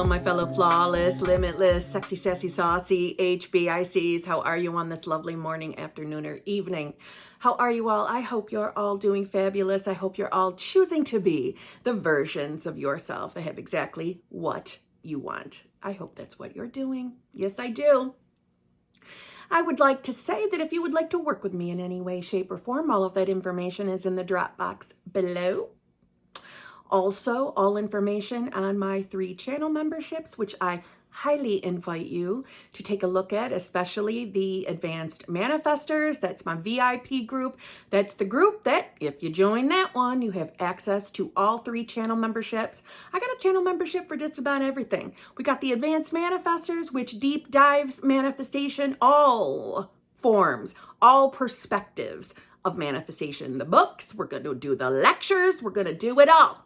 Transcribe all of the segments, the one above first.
Hello, my fellow flawless, limitless, sexy, sassy, saucy HBICs. How are you on this lovely morning, afternoon, or evening? How are you all? I hope you're all doing fabulous. I hope you're all choosing to be the versions of yourself that have exactly what you want. I hope that's what you're doing. Yes, I do. I would like to say that if you would like to work with me in any way, shape, or form, all of that information is in the drop box below. Also, all information on my 3 channel memberships, which I highly invite you to take a look at, especially the Advanced Manifestors. That's my VIP group. That's the group that, if you join that one, you have access to all 3 channel memberships. I got a channel membership for just about everything. We got the Advanced Manifestors, which deep dives manifestation, all forms, all perspectives of manifestation. The books, we're going to do the lectures, we're going to do it all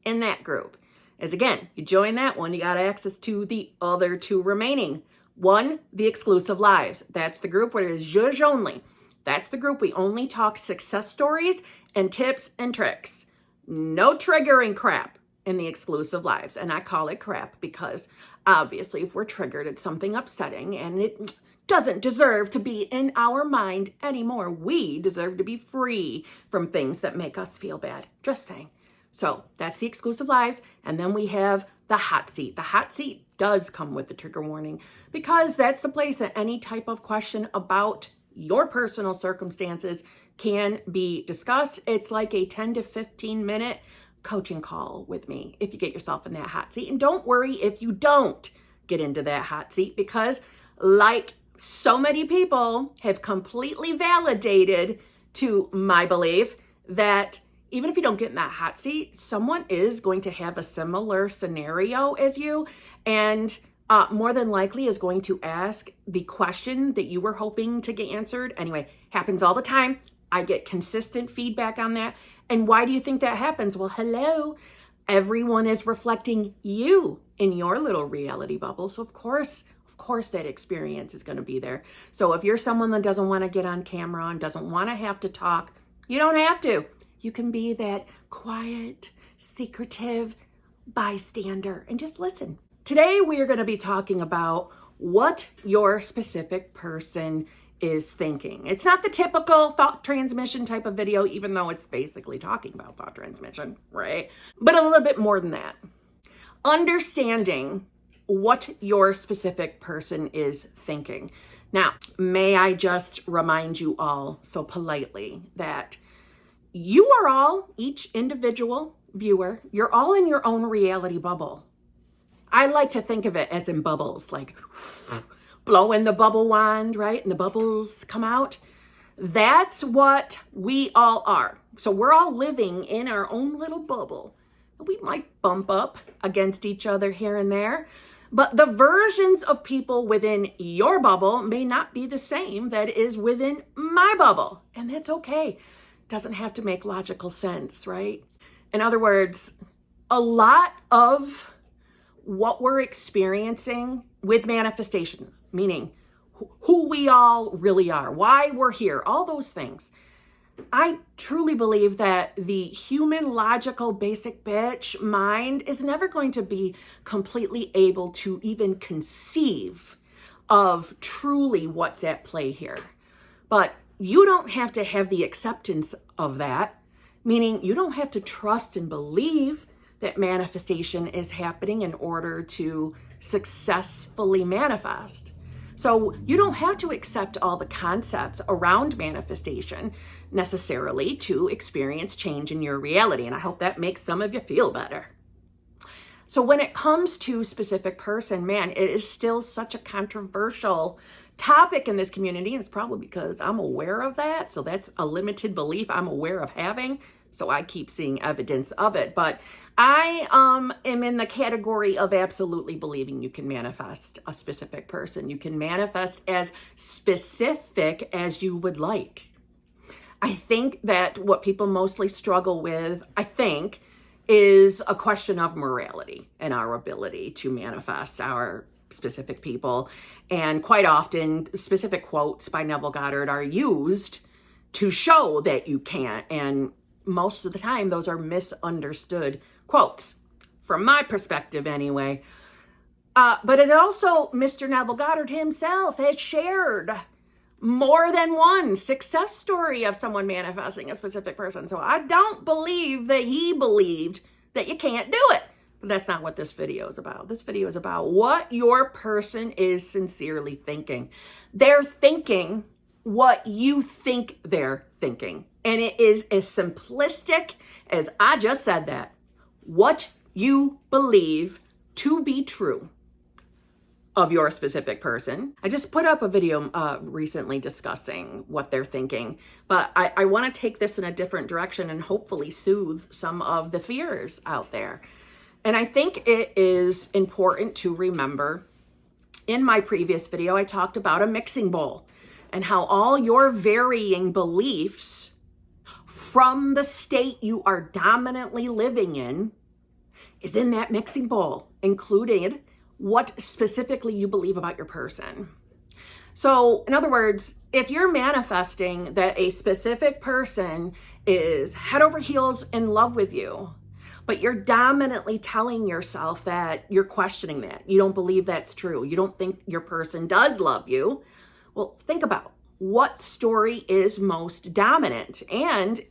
in that group. As again, you join that one, you got access to the other 2 remaining. One, the exclusive lives. That's the group where it is judge only. That's the group we only talk success stories and tips and tricks. No triggering crap in the exclusive lives. And I call it crap because obviously if we're triggered, it's something upsetting and it doesn't deserve to be in our mind anymore. We deserve to be free from things that make us feel bad. Just saying. So that's the exclusive lives. And then we have the hot seat. The hot seat does come with the trigger warning because that's the place that any type of question about your personal circumstances can be discussed. It's like a 10 to 15 minute coaching call with me if you get yourself in that hot seat. And don't worry if you don't get into that hot seat because like so many people have completely validated to my belief that even if you don't get in that hot seat, someone is going to have a similar scenario as you and more than likely is going to ask the question that you were hoping to get answered. Anyway, happens all the time. I get consistent feedback on that. And why do you think that happens? Well, hello, everyone is reflecting you in your little reality bubble. So of course that experience is going to be there. So if you're someone that doesn't want to get on camera and doesn't want to have to talk, you don't have to. You can be that quiet, secretive bystander and just listen. Today, we are going to be talking about what your specific person is thinking. It's not the typical thought transmission type of video, even though it's basically talking about thought transmission, right? But a little bit more than that. Understanding what your specific person is thinking. Now, may I just remind you all so politely that you are all, each individual viewer, you're all in your own reality bubble. I like to think of it as in bubbles, like blowing the bubble wand, right? And the bubbles come out. That's what we all are. So we're all living in our own little bubble. We might bump up against each other here and there, but the versions of people within your bubble may not be the same that is within my bubble. And that's okay. Doesn't have to make logical sense, right? In other words, a lot of what we're experiencing with manifestation, meaning who we all really are, why we're here, all those things. I truly believe that the human logical basic bitch mind is never going to be completely able to even conceive of truly what's at play here. But you don't have to have the acceptance of that, meaning you don't have to trust and believe that manifestation is happening in order to successfully manifest. So you don't have to accept all the concepts around manifestation necessarily to experience change in your reality. And I hope that makes some of you feel better. So when it comes to specific person, man, it is still such a controversial topic in this community. And it's probably because I'm aware of that. So that's a limited belief I'm aware of having. So I keep seeing evidence of it. But I am in the category of absolutely believing you can manifest a specific person. You can manifest as specific as you would like. I think that what people mostly struggle with, is a question of morality and our ability to manifest our specific people. And quite often, specific quotes by Neville Goddard are used to show that you can't. And most of the time, those are misunderstood quotes. From my perspective, anyway, But it also, Mr. Neville Goddard himself has shared more than one success story of someone manifesting a specific person. So I don't believe that he believed that you can't do it. But that's not what this video is about. This video is about what your person is sincerely thinking. They're thinking what you think they're thinking. And it is as simplistic as I just said that. What you believe to be true of your specific person. I just put up a video recently discussing what they're thinking, but I want to take this in a different direction and hopefully soothe some of the fears out there. And I think it is important to remember, in my previous video, I talked about a mixing bowl and how all your varying beliefs from the state you are dominantly living in is in that mixing bowl, including what specifically you believe about your person. So in other words, if you're manifesting that a specific person is head over heels in love with you, but you're dominantly telling yourself that you're questioning that, you don't believe that's true, you don't think your person does love you, well, think about what story is most dominant. And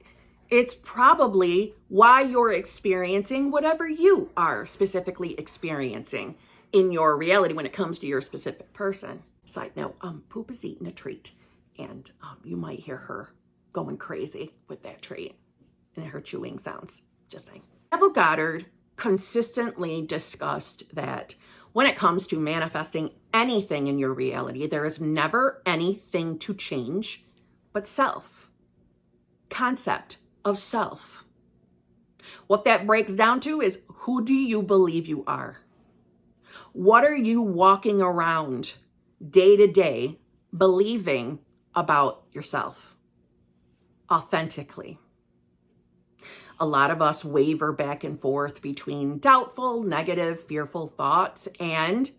it's probably why you're experiencing whatever you are specifically experiencing in your reality when it comes to your specific person. Side note, Poop is eating a treat, and you might hear her going crazy with that treat and her chewing sounds. Just saying. Neville Goddard consistently discussed that when it comes to manifesting anything in your reality, there is never anything to change but self. Concept of self. What that breaks down to is, who do you believe you are? What are you walking around day to day believing about yourself authentically? A lot of us waver back and forth between doubtful, negative, fearful thoughts and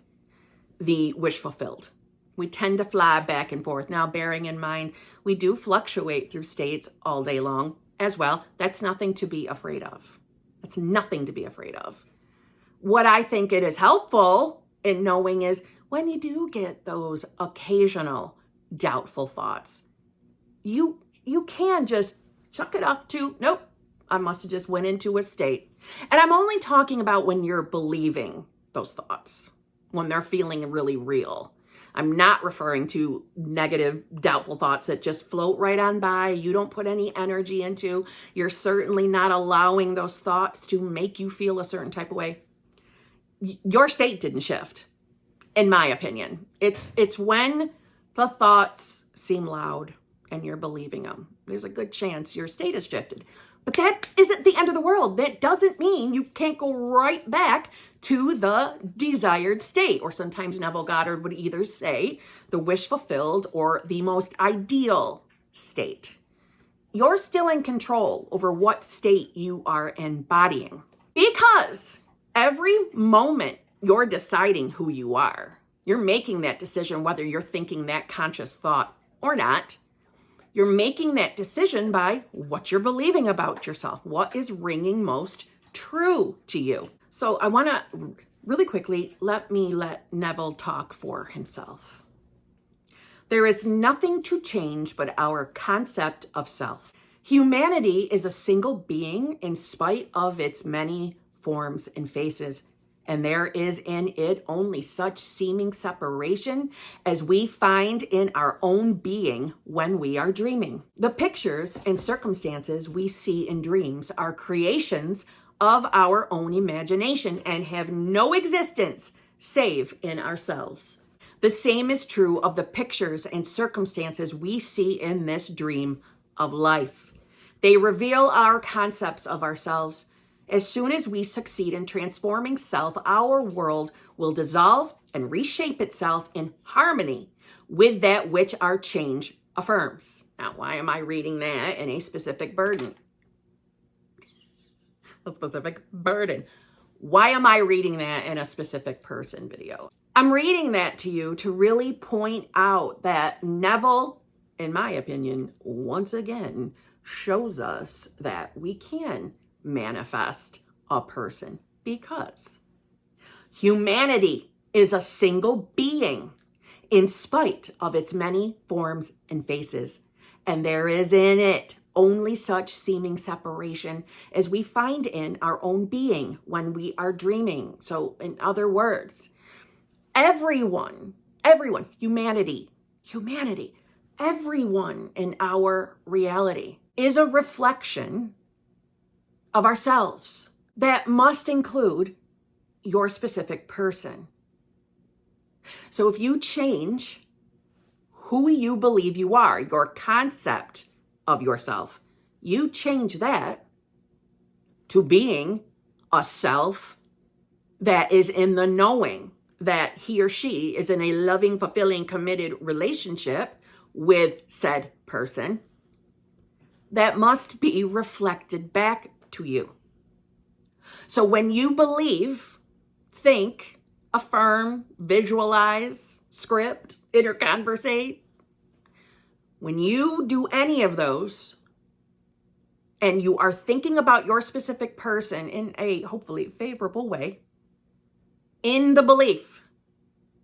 the wish fulfilled. We tend to fly back and forth. Now, bearing in mind, we do fluctuate through states all day long as well. That's nothing to be afraid of. That's nothing to be afraid of. What I think it is helpful in knowing is when you do get those occasional doubtful thoughts, you can just chuck it off to, nope, I must have just went into a state. And I'm only talking about when you're believing those thoughts, when they're feeling really real. I'm not referring to negative, doubtful thoughts that just float right on by, you don't put any energy into. You're certainly not allowing those thoughts to make you feel a certain type of way. Your state didn't shift, in my opinion. It's when the thoughts seem loud and you're believing them. There's a good chance your state has shifted. But that isn't the end of the world. That doesn't mean you can't go right back to the desired state. Or sometimes Neville Goddard would either say the wish fulfilled or the most ideal state. You're still in control over what state you are embodying, because every moment you're deciding who you are. You're making that decision whether you're thinking that conscious thought or not. You're making that decision by what you're believing about yourself. What is ringing most true to you? So I want to really quickly let Neville talk for himself. There is nothing to change but our concept of self. Humanity is a single being in spite of its many forms and faces. And there is in it only such seeming separation as we find in our own being when we are dreaming. The pictures and circumstances we see in dreams are creations of our own imagination and have no existence save in ourselves. The same is true of the pictures and circumstances we see in this dream of life. They reveal our concepts of ourselves. As soon as we succeed in transforming self, our world will dissolve and reshape itself in harmony with that which our change affirms. Now, why am I reading that in a specific burden? A specific burden. Why am I reading that in a specific person video? I'm reading that to you to really point out that Neville, in my opinion, once again, shows us that we can manifest a person because humanity is a single being in spite of its many forms and faces. And there is in it only such seeming separation as we find in our own being when we are dreaming. So in other words, everyone, humanity, everyone in our reality is a reflection of ourselves. That must include your specific person. So if you change who you believe you are, your concept of yourself, you change that to being a self that is in the knowing that he or she is in a loving, fulfilling, committed relationship with said person, that must be reflected back to you. So when you believe, think, affirm, visualize, script, interconversate, when you do any of those and you are thinking about your specific person in a hopefully favorable way, in the belief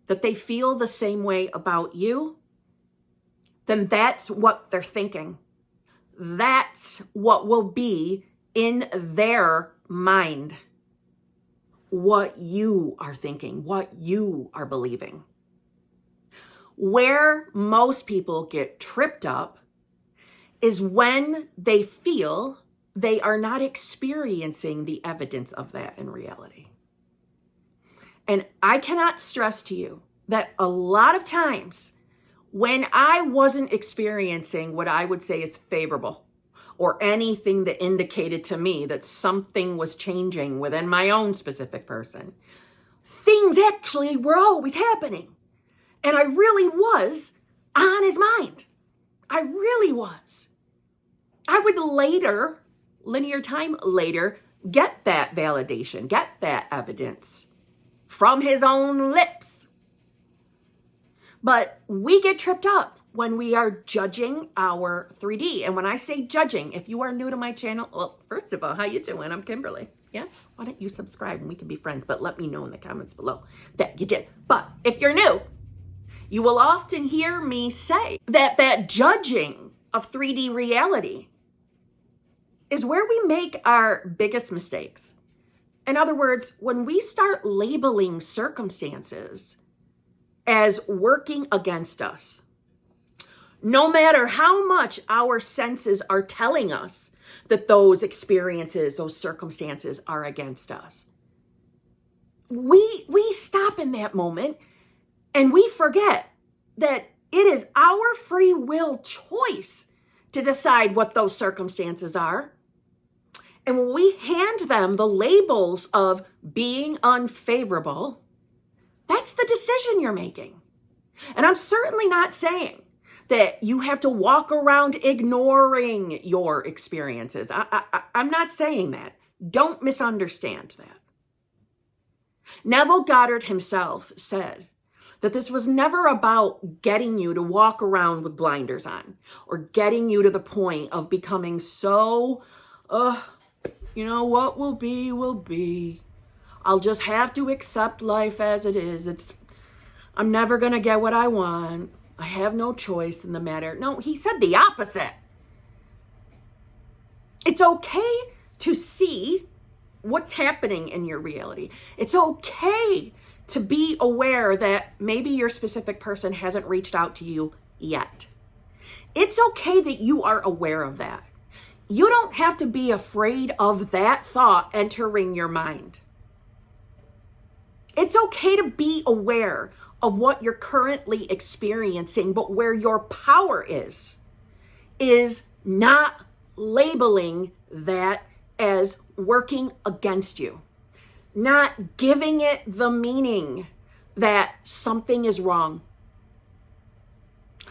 that they feel the same way about you, then that's what they're thinking. That's what will be in their mind. What you are thinking, what you are believing. Where most people get tripped up is when they feel they are not experiencing the evidence of that in reality. And I cannot stress to you that a lot of times when I wasn't experiencing what I would say is favorable or anything that indicated to me that something was changing within my own specific person, things actually were always happening. And I really was on his mind. I really was. I would later, linear time later, get that validation, get that evidence from his own lips. But we get tripped up when we are judging our 3D. And when I say judging, if you are new to my channel, well, first of all, how you doing? I'm Kimberly. Yeah? Why don't you subscribe and we can be friends? But let me know in the comments below that you did. But if you're new, you will often hear me say that judging of 3D reality is where we make our biggest mistakes. In other words, when we start labeling circumstances as working against us, no matter how much our senses are telling us that those experiences, those circumstances are against us, we stop in that moment and we forget that it is our free will choice to decide what those circumstances are. And when we hand them the labels of being unfavorable, that's the decision you're making. And I'm certainly not saying that you have to walk around ignoring your experiences. I'm not saying that. Don't misunderstand that. Neville Goddard himself said that this was never about getting you to walk around with blinders on or getting you to the point of becoming so, what will be, will be. I'll just have to accept life as it is. I'm never going to get what I want. I have no choice in the matter. No, he said the opposite. It's okay to see what's happening in your reality. It's okay to be aware that maybe your specific person hasn't reached out to you yet. It's okay that you are aware of that. You don't have to be afraid of that thought entering your mind. It's okay to be aware of what you're currently experiencing, but where your power is not labeling that as working against you, not giving it the meaning that something is wrong.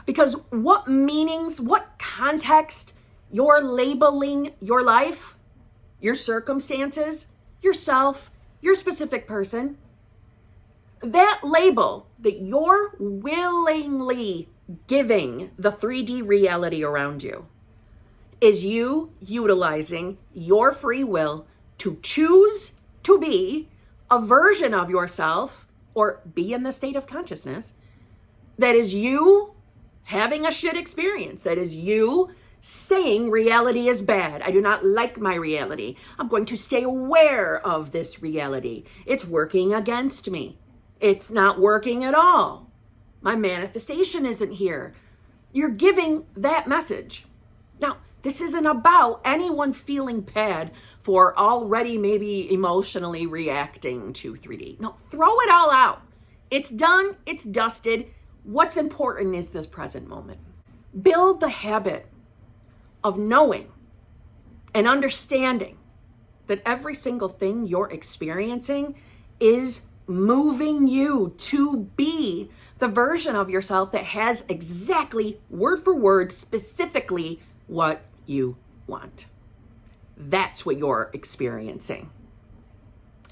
Because what meanings, what context you're labeling your life, your circumstances, yourself, your specific person, that label that you're willingly giving the 3D reality around you is you utilizing your free will to choose to be a version of yourself or be in the state of consciousness that is you having a shit experience, that is you saying reality is bad. I do not like my reality. I'm going to stay aware of this reality. It's working against me. It's not working at all. My manifestation isn't here. You're giving that message. Now, this isn't about anyone feeling bad for already maybe emotionally reacting to 3D. No, throw it all out. It's done. It's dusted. What's important is this present moment. Build the habit of knowing and understanding that every single thing you're experiencing is moving you to be the version of yourself that has exactly, word for word, specifically what you want. That's what you're experiencing.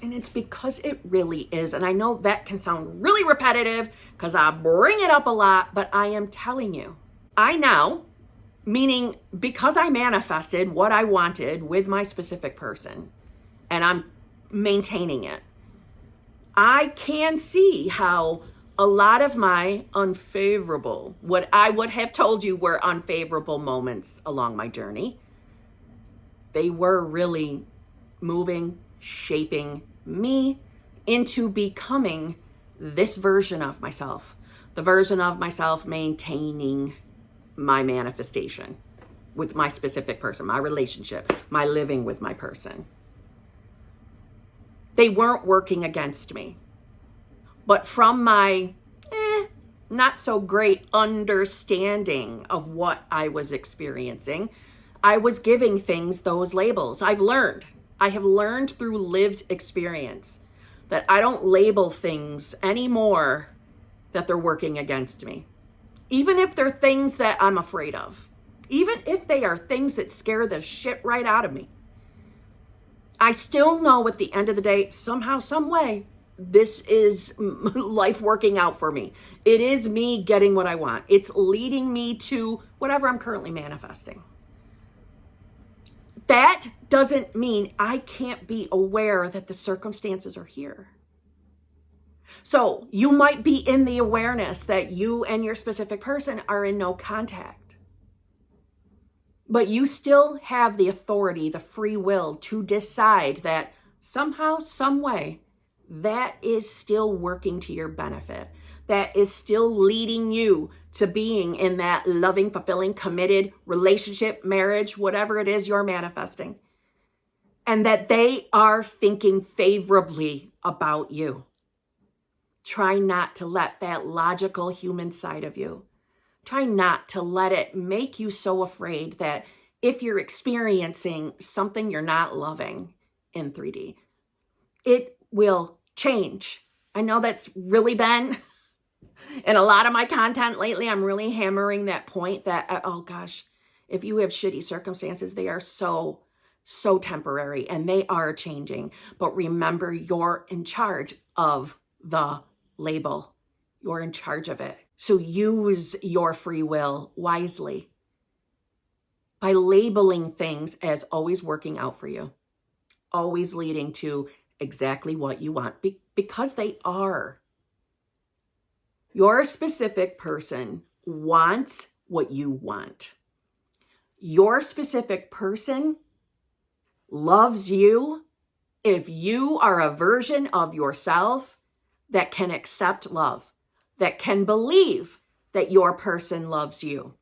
And it's because it really is. And I know that can sound really repetitive because I bring it up a lot, but I am telling you, I now, meaning because I manifested what I wanted with my specific person and I'm maintaining it, I can see how a lot of my unfavorable, what I would have told you were unfavorable moments along my journey, they were really moving, shaping me into becoming this version of myself, the version of myself maintaining my manifestation with my specific person, my relationship, my living with my person. They weren't working against me. But from my not so great understanding of what I was experiencing, I was giving things those labels. I have learned through lived experience that I don't label things anymore that they're working against me. Even if they're things that I'm afraid of, even if they are things that scare the shit right out of me, I still know at the end of the day, somehow, some way, this is life working out for me. It is me getting what I want. It's leading me to whatever I'm currently manifesting. That doesn't mean I can't be aware that the circumstances are here. So you might be in the awareness that you and your specific person are in no contact. But you still have the authority, the free will to decide that somehow, some way, that is still working to your benefit. That is still leading you to being in that loving, fulfilling, committed relationship, marriage, whatever it is you're manifesting. And that they are thinking favorably about you. Try not to let that logical human side of you, try not to let it make you so afraid that if you're experiencing something you're not loving in 3D, it will change. I know that's really been in a lot of my content lately. I'm really hammering that point that, oh gosh, if you have shitty circumstances, they are so temporary and they are changing. But remember, you're in charge of the label. You're in charge of it. So use your free will wisely by labeling things as always working out for you, always leading to exactly what you want, because they are. Your specific person wants what you want. Your specific person loves you if you are a version of yourself that can accept love, that can believe that your person loves you.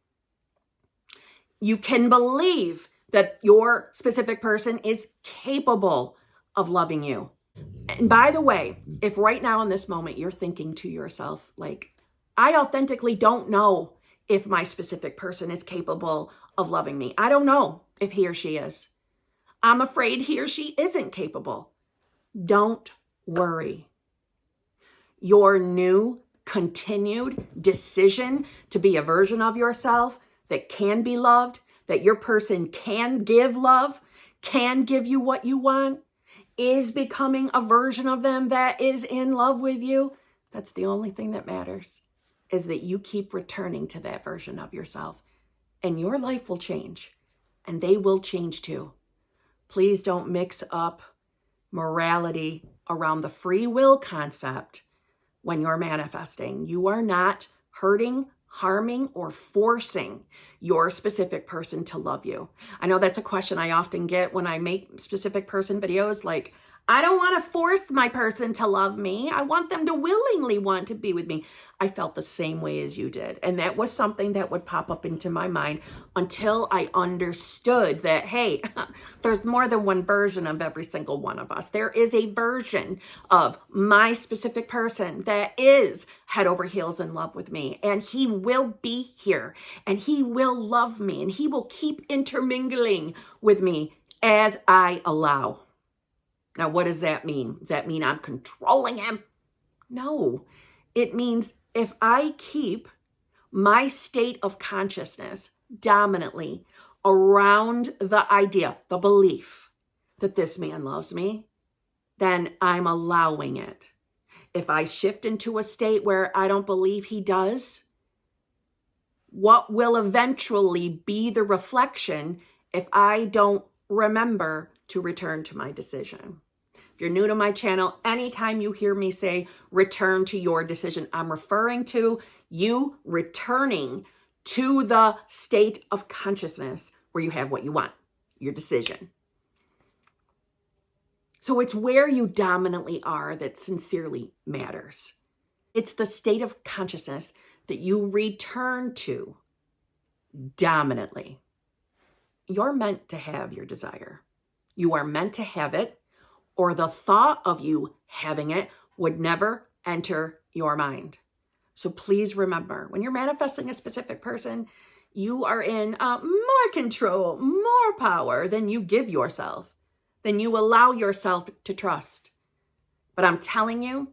You can believe that your specific person is capable of loving you. And by the way, if right now in this moment you're thinking to yourself, like, I authentically don't know if my specific person is capable of loving me. I don't know if he or she is. I'm afraid he or she isn't capable. Don't worry. Your new, continued decision to be a version of yourself that can be loved, that your person can give love, can give you what you want, is becoming a version of them that is in love with you. That's the only thing that matters, is that you keep returning to that version of yourself, and your life will change, and they will change too. Please don't mix up morality around the free will concept when you're manifesting. You are not hurting, harming, or forcing your specific person to love you. I know that's a question I often get when I make specific person videos, like, I don't want to force my person to love me. I want them to willingly want to be with me. I felt the same way as you did. And that was something that would pop up into my mind until I understood that, hey, there's more than one version of every single one of us. There is a version of my specific person that is head over heels in love with me. And he will be here and he will love me and he will keep intermingling with me as I allow. Now, what does that mean? Does that mean I'm controlling him? No, it means if I keep my state of consciousness dominantly around the idea, the belief that this man loves me, then I'm allowing it. If I shift into a state where I don't believe he does, what will eventually be the reflection if I don't remember to return to my decision? If you're new to my channel, anytime you hear me say return to your decision, I'm referring to you returning to the state of consciousness where you have what you want, your decision. So it's where you dominantly are that sincerely matters. It's the state of consciousness that you return to dominantly. You're meant to have your desire. You are meant to have it, or the thought of you having it would never enter your mind. So please remember, when you're manifesting a specific person, you are in more control, more power than you give yourself, than you allow yourself to trust. But I'm telling you,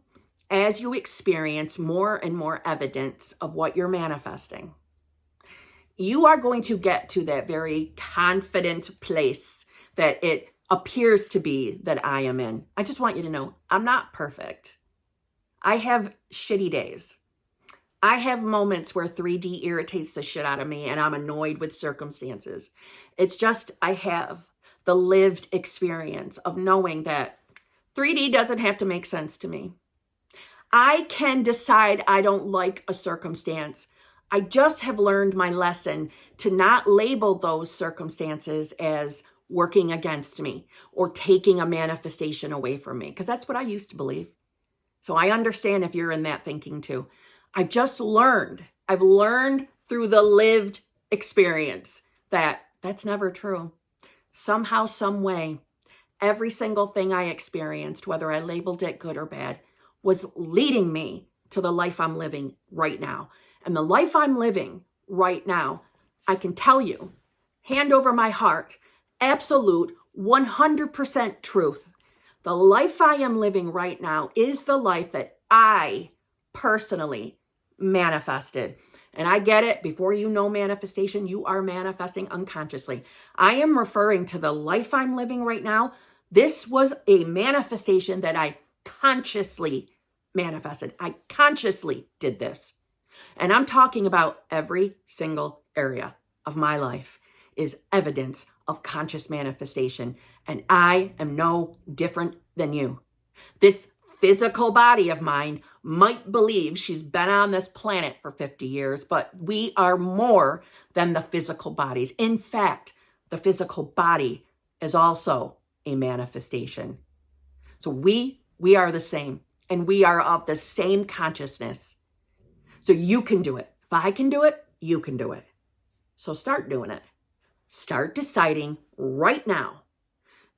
as you experience more and more evidence of what you're manifesting, you are going to get to that very confident place that it appears to be that I am in. I just want you to know I'm not perfect. I have shitty days. I have moments where 3D irritates the shit out of me and I'm annoyed with circumstances. It's just I have the lived experience of knowing that 3D doesn't have to make sense to me. I can decide I don't like a circumstance. I just have learned my lesson to not label those circumstances as working against me or taking a manifestation away from me, because that's what I used to believe. So I understand if you're in that thinking too. I've learned through the lived experience that that's never true. Somehow, some way, every single thing I experienced, whether I labeled it good or bad, was leading me to the life I'm living right now. And the life I'm living right now, I can tell you, hand over my heart, absolute 100% truth. The life I am living right now is the life that I personally manifested. And I get it. Before you know manifestation, you are manifesting unconsciously. I am referring to the life I'm living right now. This was a manifestation that I consciously manifested. I consciously did this. And I'm talking about every single area of my life is evidence of conscious manifestation. And I am no different than you. This physical body of mine might believe she's been on this planet for 50 years, but we are more than the physical bodies. In fact, the physical body is also a manifestation. So we are the same, and we are of the same consciousness. So you can do it. If I can do it, you can do it. So start doing it. Start deciding right now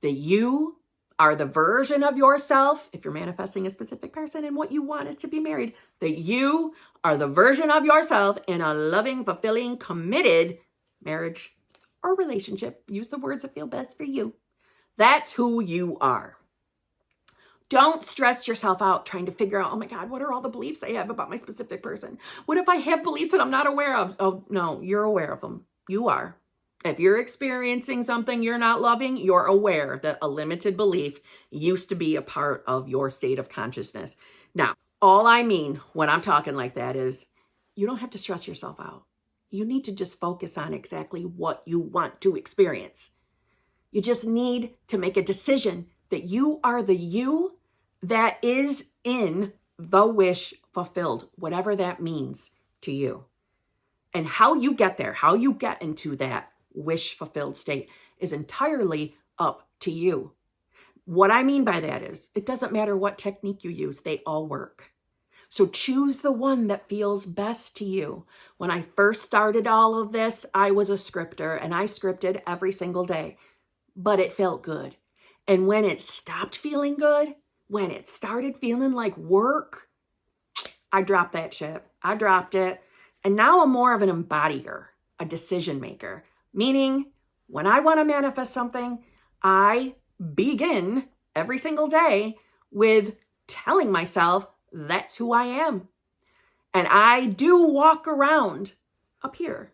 that you are the version of yourself, if you're manifesting a specific person and what you want is to be married, that you are the version of yourself in a loving, fulfilling, committed marriage or relationship. Use the words that feel best for you. That's who you are. Don't stress yourself out trying to figure out, oh my God, what are all the beliefs I have about my specific person? What if I have beliefs that I'm not aware of? Oh no, you're aware of them. You are. If you're experiencing something you're not loving, you're aware that a limited belief used to be a part of your state of consciousness. Now, all I mean when I'm talking like that is you don't have to stress yourself out. You need to just focus on exactly what you want to experience. You just need to make a decision that you are the you that is in the wish fulfilled, whatever that means to you. And how you get there, how you get into that wish fulfilled state is entirely up to you. What I mean by that is, it doesn't matter what technique you use, they all work. So choose the one that feels best to you. When I first started all of this, I was a scripter and I scripted every single day, but it felt good. And when it stopped feeling good, when it started feeling like work, I dropped that shit. I dropped it. And now I'm more of an embodier, a decision maker, meaning when I want to manifest something, I begin every single day with telling myself that's who I am. And I do walk around up here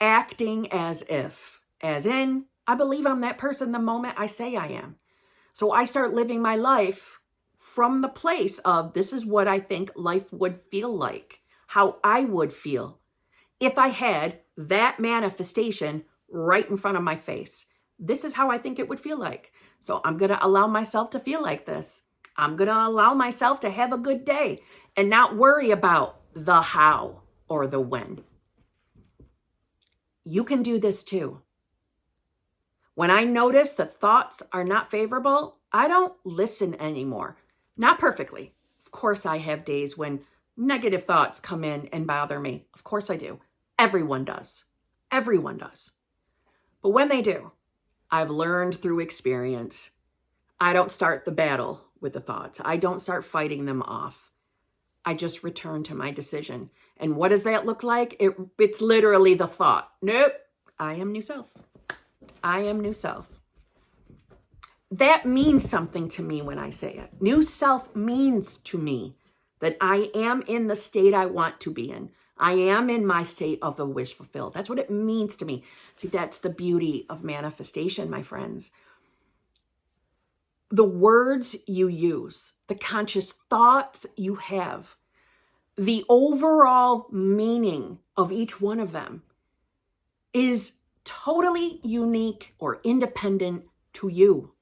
acting as if, as in, I believe I'm that person the moment I say I am. So I start living my life from the place of this is what I think life would feel like, how I would feel if I had that manifestation right in front of my face. This is how I think it would feel like. So I'm going to allow myself to feel like this. I'm going to allow myself to have a good day and not worry about the how or the when. You can do this too. When I notice that thoughts are not favorable, I don't listen anymore. Not perfectly. Of course, I have days when negative thoughts come in and bother me. Of course I do. Everyone does. Everyone does. But when they do, I've learned through experience, I don't start the battle with the thoughts. I don't start fighting them off. I just return to my decision. And what does that look like? It's literally the thought. Nope, I am new self. I am new self. That means something to me when I say it. New self means to me that I am in the state I want to be in. I am in my state of the wish fulfilled. That's what it means to me. See, that's the beauty of manifestation, my friends. The words you use, the conscious thoughts you have, the overall meaning of each one of them is totally unique or independent to you.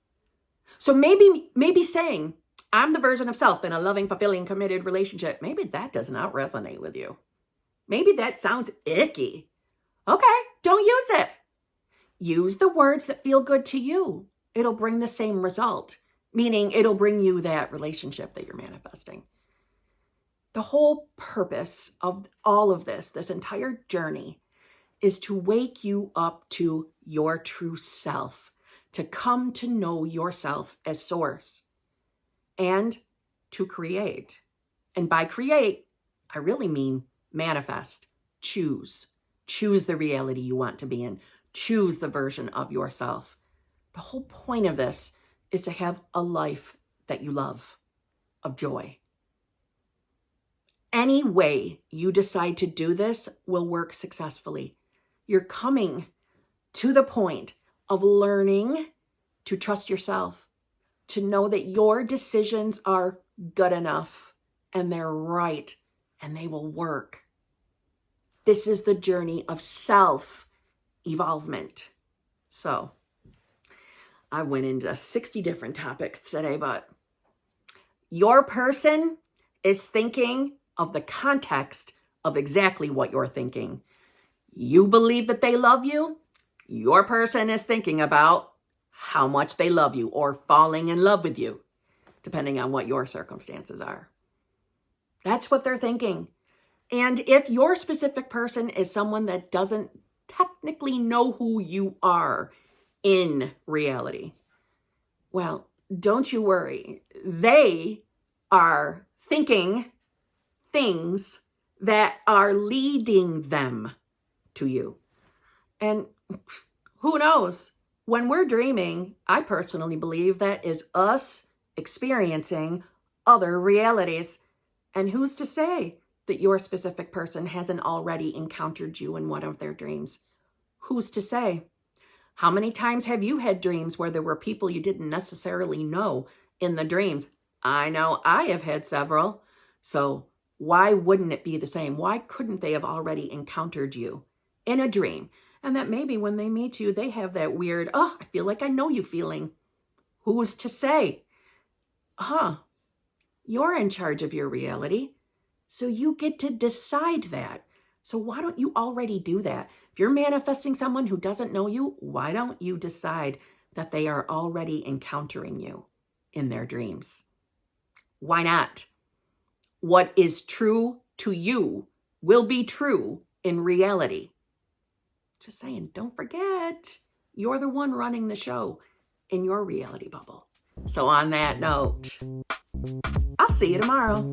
So maybe saying, I'm the version of self in a loving, fulfilling, committed relationship, maybe that does not resonate with you. Maybe that sounds icky. Okay, don't use it. Use the words that feel good to you. It'll bring the same result, meaning it'll bring you that relationship that you're manifesting. The whole purpose of all of this entire journey, is to wake you up to your true self, to come to know yourself as source, and to create. And by create, I really mean manifest, choose the reality you want to be in, choose the version of yourself. The whole point of this is to have a life that you love, of joy. Any way you decide to do this will work successfully. You're coming to the point of learning to trust yourself, to know that your decisions are good enough and they're right and they will work. This is the journey of self-evolvement. So I went into 60 different topics today, but your person is thinking of the context of exactly what you're thinking. You believe that they love you. Your person is thinking about how much they love you or falling in love with you, depending on what your circumstances are. That's what they're thinking. And if your specific person is someone that doesn't technically know who you are in reality, well, don't you worry. They are thinking things that are leading them to you. And who knows? When we're dreaming, I personally believe that is us experiencing other realities. And who's to say that your specific person hasn't already encountered you in one of their dreams? Who's to say? How many times have you had dreams where there were people you didn't necessarily know in the dreams? I know I have had several. So why wouldn't it be the same? Why couldn't they have already encountered you in a dream? And that maybe when they meet you, they have that weird, I feel like I know you feeling. Who's to say? You're in charge of your reality. So you get to decide that. So why don't you already do that? If you're manifesting someone who doesn't know you, why don't you decide that they are already encountering you in their dreams? Why not? What is true to you will be true in reality. Just saying, don't forget, you're the one running the show in your reality bubble. So on that note, I'll see you tomorrow.